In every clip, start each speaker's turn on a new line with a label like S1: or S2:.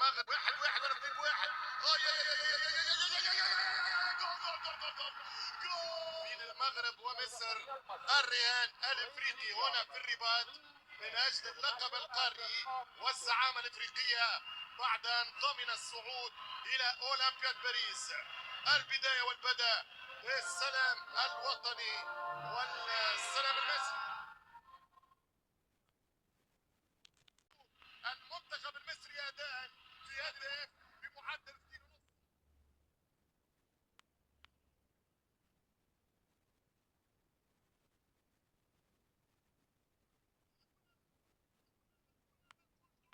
S1: المغرب 1-1 ولا 2-1. بين المغرب ومصر، الرهان الافريقي هنا في الرباط من اجل اللقب القاري والزعامه الافريقيه بعد ان ضمن الصعود الى اولمبياد باريس. البدايه والبدء للسلام الوطني والسلام المصري. المنتخب المصري اداء في هدف بمعدل 2.5.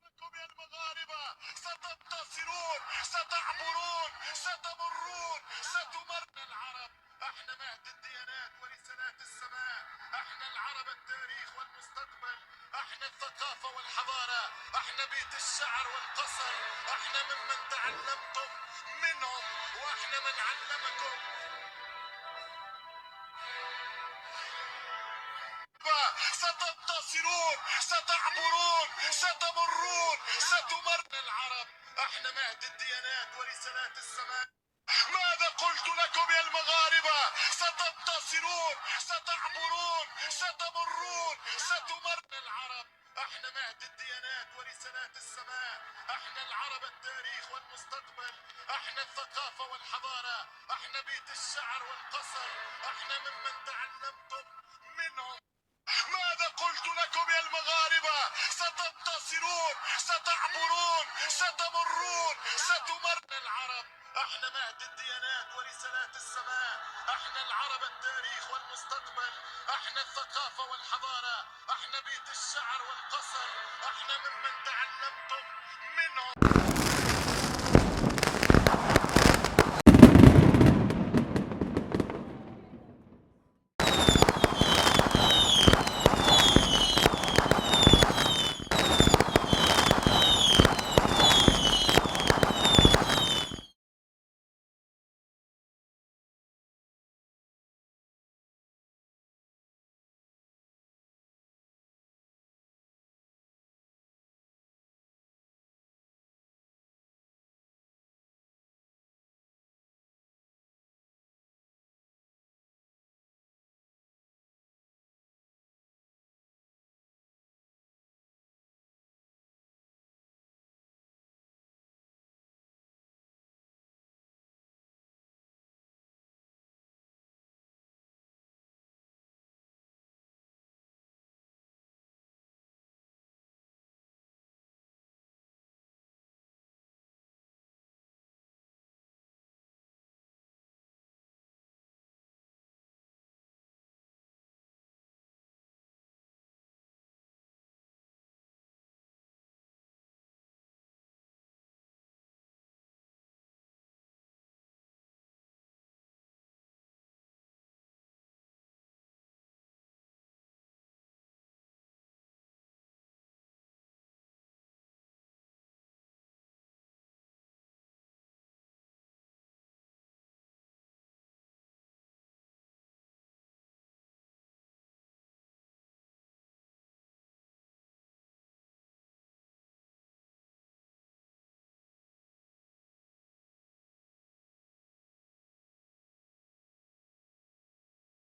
S1: لكم يا المغاربة، ستنتصرون، ستعبرون، ستمرون، ستمرن العرب. احنا مهد الديانات ورسالات السماء، احنا العرب التاريخ والمستقبل، احنا الثقافة والحضارة، احنا بيت الشعر والقصر، احنا ممن تعلمتم منهم واحنا من علمكم. ستنتصرون، ستعبرون، ستمرون، ستمرن العرب. احنا مهد الديانات ورسالات السماء. ماذا قلت لكم يا المغاربة؟ ستنتصرون، ستعبرون، ستمرون، ستمرن العرب. احنا مهد الديانات ورسالات السماء، احنا العرب التاريخ والمستقبل، احنا الثقافة والحضارة، احنا بيت الشعر والقصر، احنا ممن تعلمتم منهم. ماذا قلت لكم يا المغاربة؟ ستنتصرون، ستعبرون، ستمرون، ستمرن العرب. احنا مهد الديانات ورسالات السماء، احنا العرب التاريخ والمستقبل، احنا الثقافة والحضارة، احنا بيت الشعر والقصر، احنا ممن تعلمتم